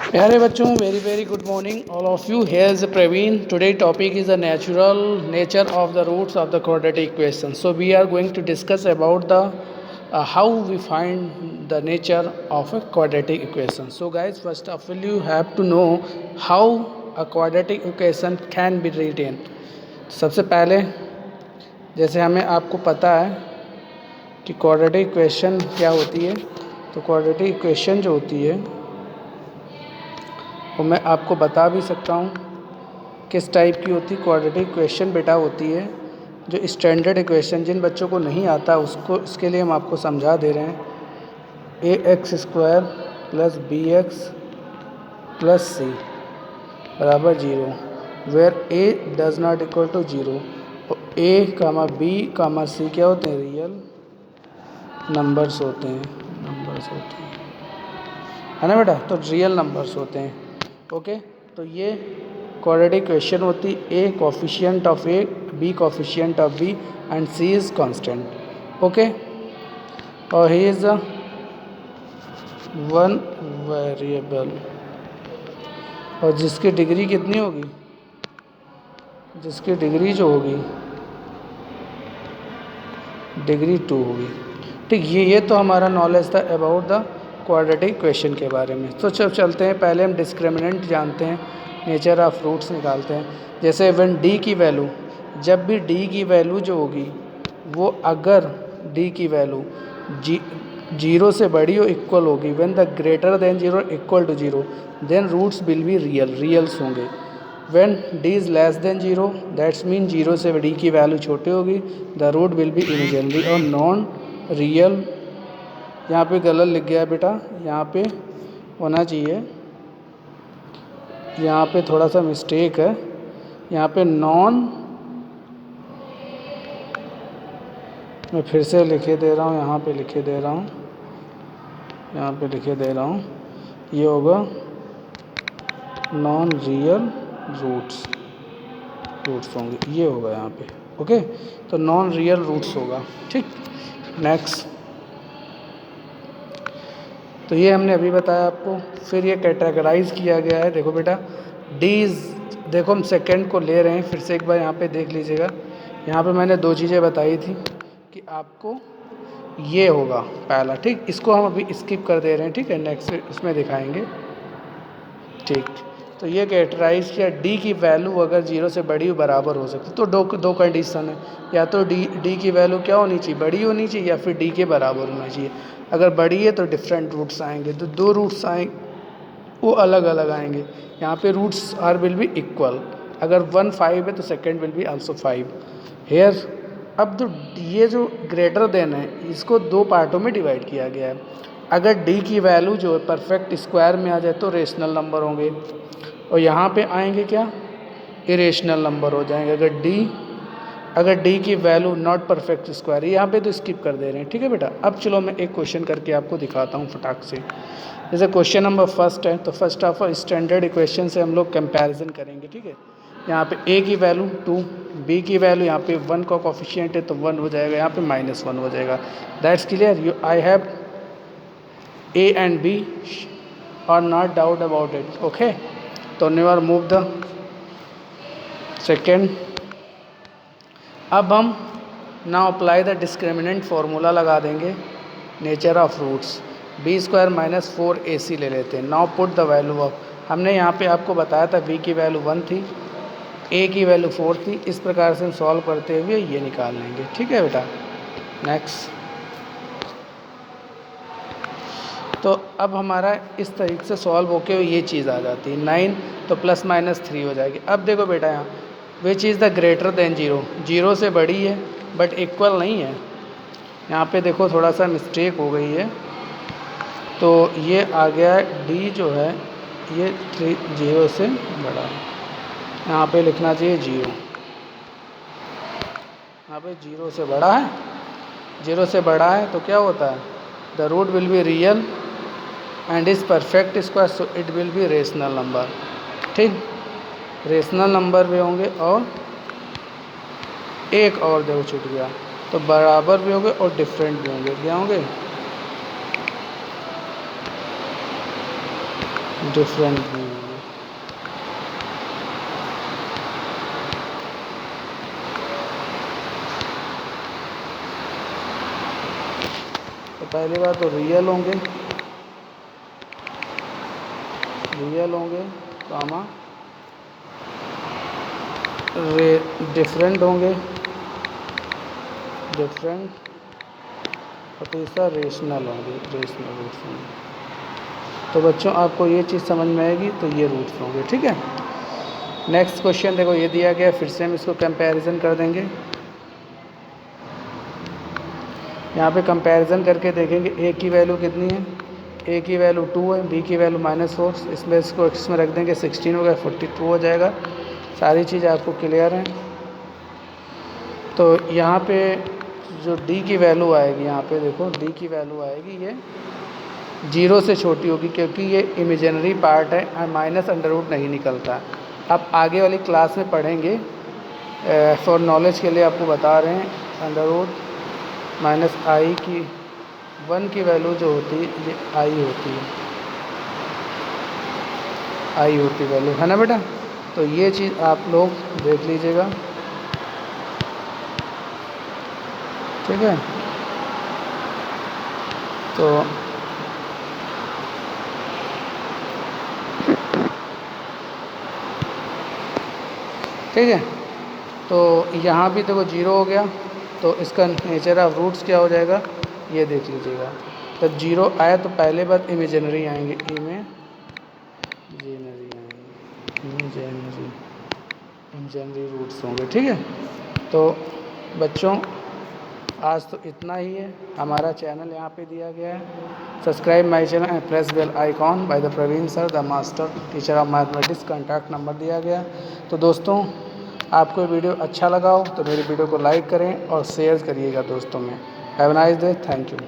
प्यारे बच्चों, very very good morning all of you. Here is Praveen. Today topic is the natural nature of the roots of the quadratic equation. So we are going to discuss about the how we find the nature of a quadratic equation. So guys, first of all you have to know how a quadratic equation can be written. सबसे पहले जैसे हमें आपको पता है कि quadratic equation क्या होती है, तो क्वाड्रेटिक इक्वेशन जो होती है वो मैं आपको बता भी सकता हूँ किस टाइप की होती है. क्वाड्रेटिक इक्वेशन बेटा होती है जो स्टैंडर्ड इक्वेशन, जिन बच्चों को नहीं आता उसको, इसके लिए हम आपको समझा दे रहे हैं. ax² + bx + c बराबर 0, where a does not equal to 0. a, b, c क्या होते हैं? रियल नंबर्स होते हैं, है ना बेटा. तो रियल नंबर्स होते हैं. ओके, तो ये क्वाड्रेटिक इक्वेशन होती है. A coefficient of a, b coefficient of b and c is constant. Okay, और ही इज़ वन वेरिएबल, और जिसकी डिग्री कितनी होगी? जिसकी डिग्री जो होगी डिग्री 2 होगी. ठीक, ये तो हमारा नॉलेज था अबाउट द क्वाड्रेटिक इक्वेशन के बारे में. तो चलते हैं, पहले हम डिस्क्रिमिनेंट जानते हैं, नेचर ऑफ रूट्स निकालते हैं. जैसे व्हेन डी की वैल्यू, जब भी डी की वैल्यू जो होगी वो अगर डी की वैल्यू 0 से बड़ी हो, इक्वल होगी, when the greater than 0 equal to 0, then roots will be reals होंगे. When D is less than 0, that's mean 0 से डी की वैल्यू छोटी होगी, the root will be imaginary और नॉन रियल. यहाँ पे गलत लिख गया है बेटा, यहाँ पे होना चाहिए, यहाँ पे थोड़ा सा मिस्टेक है. यहाँ पे नॉन, मैं फिर से लिखे दे रहा हूँ, यहाँ पे लिखे दे रहा हूँ, यहाँ पे लिखे दे रहा हूँ, ये होगा नॉन रियल रूट्स होंगे, ये होगा यहाँ पे. ओके, तो नॉन रियल रूट्स होगा. ठीक, नेक्स्ट. तो ये हमने अभी बताया आपको. फिर ये कैटेगराइज किया गया है. देखो बेटा, डीज, देखो हम सेकंड को ले रहे हैं, फिर से एक बार यहाँ पे देख लीजिएगा. यहाँ पे मैंने 2 चीज़ें बताई थी कि आपको ये होगा पहला. ठीक, इसको हम अभी स्किप कर दे रहे हैं. ठीक है, नेक्स्ट उसमें दिखाएंगे. ठीक, तो ये कैटेगराइज किया, डी की वैल्यू अगर 0 से बड़ी बराबर हो सकती, तो दो कंडीशन है. या तो डी की वैल्यू क्या होनी चाहिए? बड़ी होनी चाहिए, या फिर डी के बराबर होना चाहिए. अगर बड़ी है तो डिफरेंट रूट्स आएंगे, तो 2 रूट्स आएंगे वो अलग अलग आएंगे. यहाँ पे roots are will be equal. अगर 1 5 है तो second will be also 5 here. अब तो ये जो ग्रेटर देन है, इसको 2 पार्टों में डिवाइड किया गया है. अगर डी की वैल्यू जो है परफेक्ट स्क्वायर में आ जाए तो रेशनल नंबर होंगे, और यहाँ पे आएंगे क्या? इरेशनल नंबर हो जाएंगे. अगर डी की वैल्यू नॉट परफेक्ट स्क्वायर, यहाँ पे तो स्किप कर दे रहे हैं. ठीक है बेटा, अब चलो मैं एक क्वेश्चन करके आपको दिखाता हूँ फटाक से. जैसे क्वेश्चन नंबर फर्स्ट है, तो first of all standard equation से हम लोग कंपैरिजन करेंगे. ठीक है, यहाँ पे ए की वैल्यू 2, बी की वैल्यू यहाँ पे 1 का कोफिशिएंट है तो 1 हो जाएगा, यहाँ पे -1 हो जाएगा. That's clear. I have a and b और not doubt about it. Okay, तो नेवर मूव द सेकेंड. अब हम now apply the discriminant formula लगा देंगे. Nature of roots, b² - 4ac ले लेते हैं. Now put the value of, हमने यहाँ पे आपको बताया था b की वैल्यू 1 थी, a की वैल्यू 4 थी. इस प्रकार से हम सॉल्व करते हुए ये निकाल लेंगे. ठीक है बेटा, नेक्स्ट. तो अब हमारा इस तरीके से सॉल्व होके ये चीज़ आ जाती है 9, तो ±3 हो जाएगी. अब देखो बेटा, यहाँ which is the greater than 0, 0 से बड़ी है बट इक्वल नहीं है. यहाँ पे देखो थोड़ा सा मिस्टेक हो गई है, तो ये आ गया डी जो है ये 0 से बड़ा है. यहाँ पे लिखना चाहिए 0, यहाँ पे 0 से बड़ा है. 0 से बड़ा है तो क्या होता है? The root will be real and is perfect square, so it will be rational number. ठीक, रेशनल नंबर भी होंगे, और एक और देखो छूट गया, तो बराबर भी होंगे और डिफरेंट भी होंगे. क्या होंगे? डिफरेंट भी होंगे। तो पहली बात तो रियल होंगे, कामा डिफरेंट होंगे, और तीसरा रेशनल होंगे, रेशनल रूट्स होंगे। तो बच्चों आपको ये चीज़ समझ में आएगी, तो ये रूट्स होंगे, ठीक है। नेक्स्ट क्वेश्चन देखो, ये दिया गया, फिर से हम इसको कंपैरिजन कर देंगे। यहाँ पे कंपैरिजन करके देखेंगे ए की वैल्यू कितनी है। ए की वैल्यू 2 है, बी की वैल्यू -4, इसमें इसको एक्स में रख देंगे, 16 हो गया, 42 हो जाएगा। सारी चीज़ आपको क्लियर है। तो यहाँ पे जो डी की वैल्यू आएगी, यहाँ पे देखो डी की वैल्यू आएगी, ये 0 से छोटी होगी, क्योंकि ये इमेजिनरी पार्ट है और माइनस अंडर रूट नहीं निकलता। आप आगे वाली क्लास में पढ़ेंगे, फॉर नॉलेज के लिए आपको बता रहे हैं, अंडर रूट माइनस आई की 1 की वैल्यू जो होती है, ये आई होती है, आई होती वैल्यू, है ना बेटा। तो ये चीज़ आप लोग देख लीजिएगा, ठीक है। तो ठीक है, तो यहाँ भी देखो 0 हो गया, तो इसका नेचर ऑफ रूट्स क्या हो जाएगा, ये देख लीजिएगा। जब 0 आया तो पहले बात इमेजिनरी आएंगे, इमेजिनरी रूट्स होंगे, ठीक है। तो बच्चों आज तो इतना ही है। हमारा चैनल यहाँ पे दिया गया है, subscribe my channel and press bell icon by the Praveen sir, the master teacher of mathematics. Contact number दिया गया। तो दोस्तों आपको वीडियो अच्छा लगा हो तो मेरी वीडियो को लाइक करें और शेयर करिएगा दोस्तों में। Have a nice day, thank you.